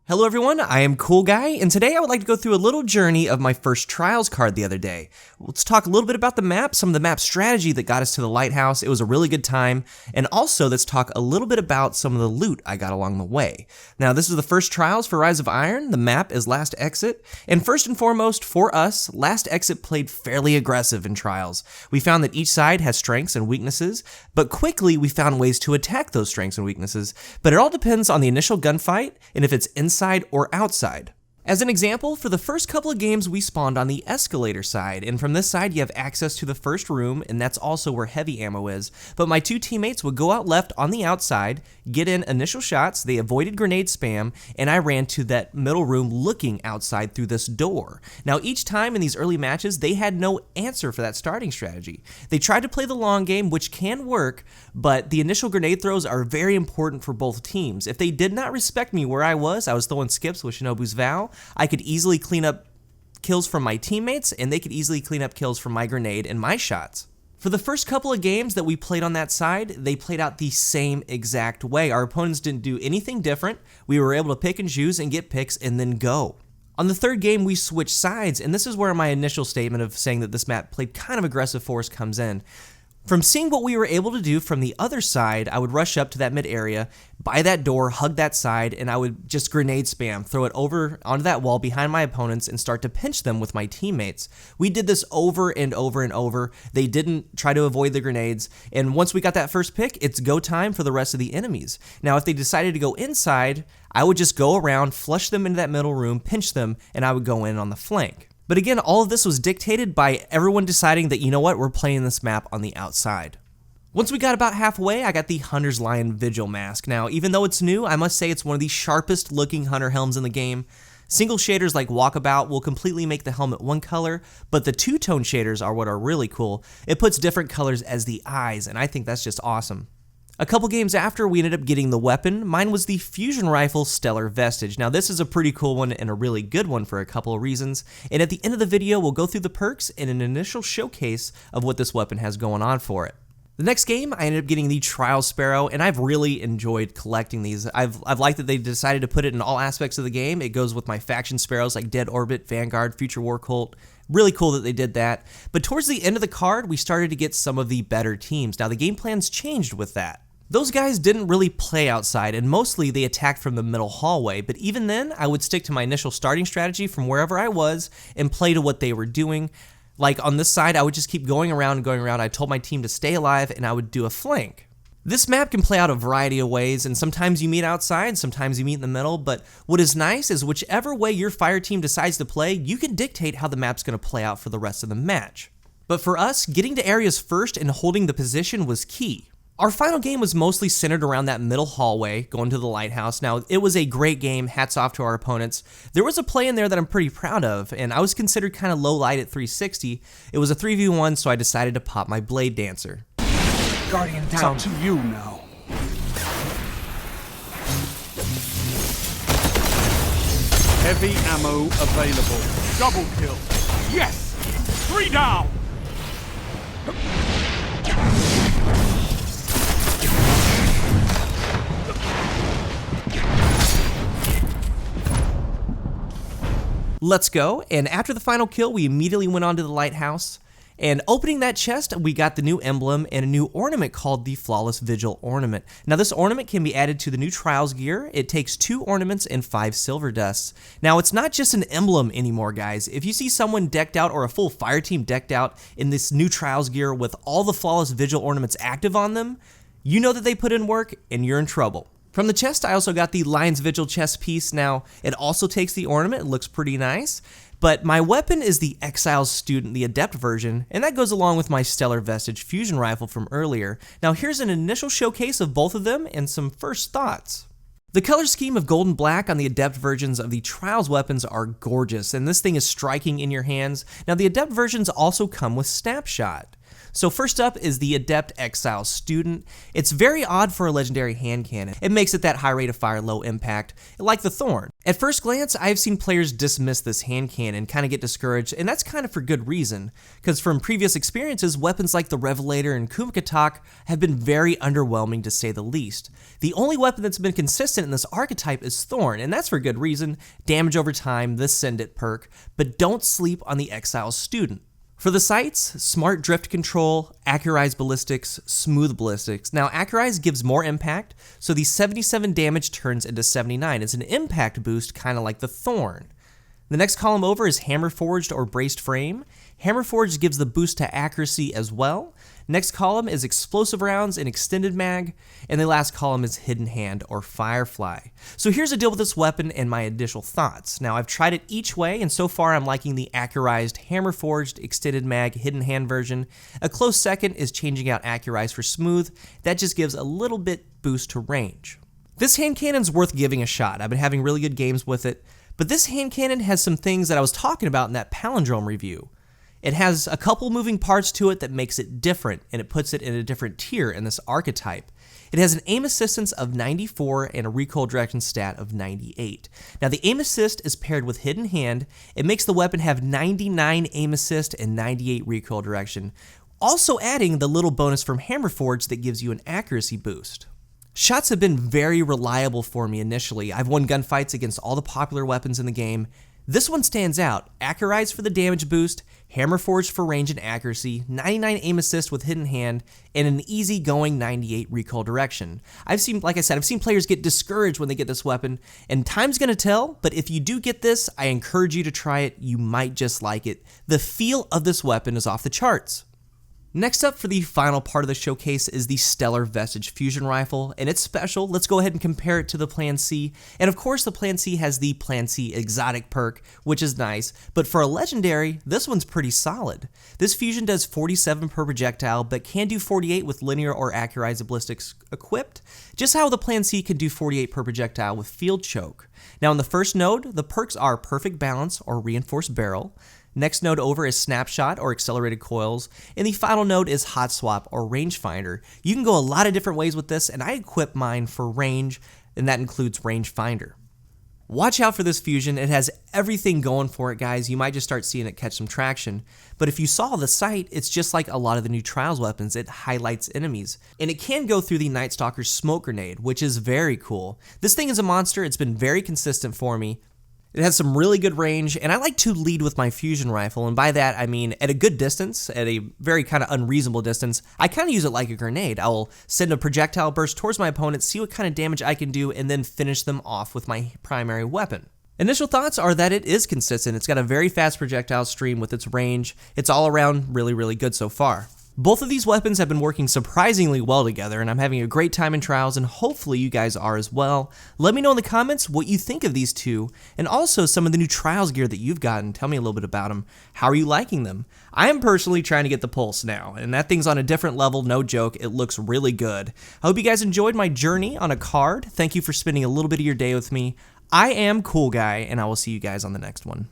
Hello everyone, I am CoolGuy, and today I would like to go through a little journey of my first Trials card the other day. Let's talk a little bit about the map, some of the map strategy that got us to the lighthouse. It was a really good time, and also let's talk a little bit about some of the loot I got along the way. Now this is the first Trials for Rise of Iron. The map is Last Exit, and first and foremost for us, Last Exit played fairly aggressive in Trials. We found that each side has strengths and weaknesses, but quickly we found ways to attack those strengths and weaknesses, but it all depends on the initial gunfight and if it's inside or outside. As an example, for the first couple of games we spawned on the escalator side, and from this side you have access to the first room, and that's also where heavy ammo is, but my two teammates would go out left on the outside, get in initial shots, they avoided grenade spam, and I ran to that middle room looking outside through this door. Now each time in these early matches, they had no answer for that starting strategy. They tried to play the long game, which can work, but the initial grenade throws are very important for both teams. If they did not respect me where I was throwing skips with Shinobu's Vow, I could easily clean up kills from my teammates, and they could easily clean up kills from my grenade and my shots. For the first couple of games that we played on that side, they played out the same exact way. Our opponents didn't do anything different. We were able to pick and choose and get picks and then go. On the third game, we switched sides, and this is where my initial statement of saying that this map played kind of aggressive for us comes in. From seeing what we were able to do from the other side, I would rush up to that mid area, by that door, hug that side, and I would just grenade spam, throw it over onto that wall behind my opponents and start to pinch them with my teammates. We did this over and over and over. They didn't try to avoid the grenades, and once we got that first pick, it's go time for the rest of the enemies. Now, if they decided to go inside, I would just go around, flush them into that middle room, pinch them, and I would go in on the flank. But again, all of this was dictated by everyone deciding that, you know what, we're playing this map on the outside. Once we got about halfway, I got the Hunter's Lion Vigil mask. Now, even though it's new, I must say it's one of the sharpest looking hunter helms in the game. Single shaders like Walkabout will completely make the helmet one color, but the two-tone shaders are what are really cool. It puts different colors as the eyes, and I think that's just awesome. A couple games after, we ended up getting the weapon. Mine was the Fusion Rifle Stellar Vestige. Now this is a pretty cool one and a really good one for a couple of reasons, and at the end of the video we'll go through the perks and an initial showcase of what this weapon has going on for it. The next game, I ended up getting the Trial Sparrow, and I've really enjoyed collecting these. I've liked that they decided to put it in all aspects of the game. It goes with my faction sparrows like Dead Orbit, Vanguard, Future War Cult. Really cool that they did that. But towards the end of the card, we started to get some of the better teams. Now the game plans changed with that. Those guys didn't really play outside, and mostly they attacked from the middle hallway, but even then, I would stick to my initial starting strategy from wherever I was and play to what they were doing. Like on this side, I would just keep going around and going around. I told my team to stay alive, and I would do a flank. This map can play out a variety of ways, and sometimes you meet outside, sometimes you meet in the middle, but what is nice is whichever way your fire team decides to play, you can dictate how the map's going to play out for the rest of the match. But for us, getting to areas first and holding the position was key. Our final game was mostly centered around that middle hallway, going to the lighthouse. Now, it was a great game, hats off to our opponents. There was a play in there that I'm pretty proud of, and I was considered kind of low light at 360. It was a 3v1, so I decided to pop my Blade Dancer. Guardian down. It's up to you now. Heavy ammo available. Double kill. Yes! 3 down! Let's go, and after the final kill, we immediately went on to the lighthouse, and opening that chest, we got the new emblem and a new ornament called the Flawless Vigil Ornament. Now this ornament can be added to the new Trials gear. It takes 2 ornaments and 5 silver dusts. Now it's not just an emblem anymore, guys. If you see someone decked out or a full fire team decked out in this new Trials gear with all the Flawless Vigil ornaments active on them, you know that they put in work and you're in trouble. From the chest, I also got the Lion's Vigil chest piece. Now, it also takes the ornament, it looks pretty nice, but my weapon is the Exile Student, the Adept version, and that goes along with my Stellar Vestige Fusion Rifle from earlier. Now, here's an initial showcase of both of them and some first thoughts. The color scheme of gold and black on the Adept versions of the Trials weapons are gorgeous, and this thing is striking in your hands. Now, the Adept versions also come with Snapshot. So first up is the Adept Exile Student. It's very odd for a legendary hand cannon. It makes it that high rate of fire, low impact, like the Thorn. At first glance, I've seen players dismiss this hand cannon, kind of get discouraged, and that's kind of for good reason, because from previous experiences, weapons like the Revelator and Kumakatak have been very underwhelming to say the least. The only weapon that's been consistent in this archetype is Thorn, and that's for good reason, damage over time, the Send It perk, but don't sleep on the Exile Student. For the sights, Smart Drift Control, Accurize Ballistics, Smooth Ballistics. Now, Accurize gives more impact, so the 77 damage turns into 79. It's an impact boost, kind of like the Thorn. The next column over is Hammer Forged or Braced Frame. Hammer Forged gives the boost to accuracy as well. Next column is Explosive Rounds and Extended Mag, and the last column is Hidden Hand or Firefly. So here's the deal with this weapon and my initial thoughts. Now I've tried it each way, and so far I'm liking the Accurized, Hammer Forged, Extended Mag, Hidden Hand version. A close second is changing out Accurized for Smooth. That just gives a little bit boost to range. This hand cannon's worth giving a shot. I've been having really good games with it, but this hand cannon has some things that I was talking about in that Palindrome review. It has a couple moving parts to it that makes it different, and it puts it in a different tier in this archetype. It has an aim assistance of 94 and a recoil direction stat of 98. Now the aim assist is paired with Hidden Hand. It makes the weapon have 99 aim assist and 98 recoil direction, also adding the little bonus from Hammer Forge that gives you an accuracy boost. Shots have been very reliable for me initially. I've won gunfights against all the popular weapons in the game. This one stands out. Accurized for the damage boost, Hammer Forged for range and accuracy, 99 aim assist with Hidden Hand, and an easy-going 98 recoil direction. Like I said, I've seen players get discouraged when they get this weapon, and time's gonna tell, but if you do get this, I encourage you to try it. You might just like it. The feel of this weapon is off the charts. Next up for the final part of the showcase is the Stellar Vestige Fusion Rifle, and it's special. Let's go ahead and compare it to the Plan C. And of course, the Plan C has the Plan C Exotic perk, which is nice, but for a legendary, this one's pretty solid. This fusion does 47 per projectile, but can do 48 with linear or accurized ballistics equipped, just how the Plan C can do 48 per projectile with Field Choke. Now in the first node, the perks are Perfect Balance or Reinforced Barrel. Next node over is Snapshot or Accelerated Coils, and the final node is Hot Swap or Rangefinder. You can go a lot of different ways with this, and I equip mine for range, and that includes Rangefinder. Watch out for this fusion. It has everything going for it, guys. You might just start seeing it catch some traction, but if you saw the sight, it's just like a lot of the new Trials weapons. It highlights enemies, and it can go through the Night Stalker's Smoke Grenade, which is very cool. This thing is a monster. It's been very consistent for me. It has some really good range, and I like to lead with my fusion rifle, and by that I mean at a good distance, at a very kind of unreasonable distance. I kind of use it like a grenade. I will send a projectile burst towards my opponent, see what kind of damage I can do, and then finish them off with my primary weapon. Initial thoughts are that it is consistent. It's got a very fast projectile stream with its range. It's all around really, really good so far. Both of these weapons have been working surprisingly well together, and I'm having a great time in Trials, and hopefully you guys are as well. Let me know in the comments what you think of these two, and also some of the new Trials gear that you've gotten. Tell me a little bit about them. How are you liking them? I am personally trying to get the Pulse now, and that thing's on a different level, no joke. It looks really good. I hope you guys enjoyed my journey on a card. Thank you for spending a little bit of your day with me. I am CoolGuy, and I will see you guys on the next one.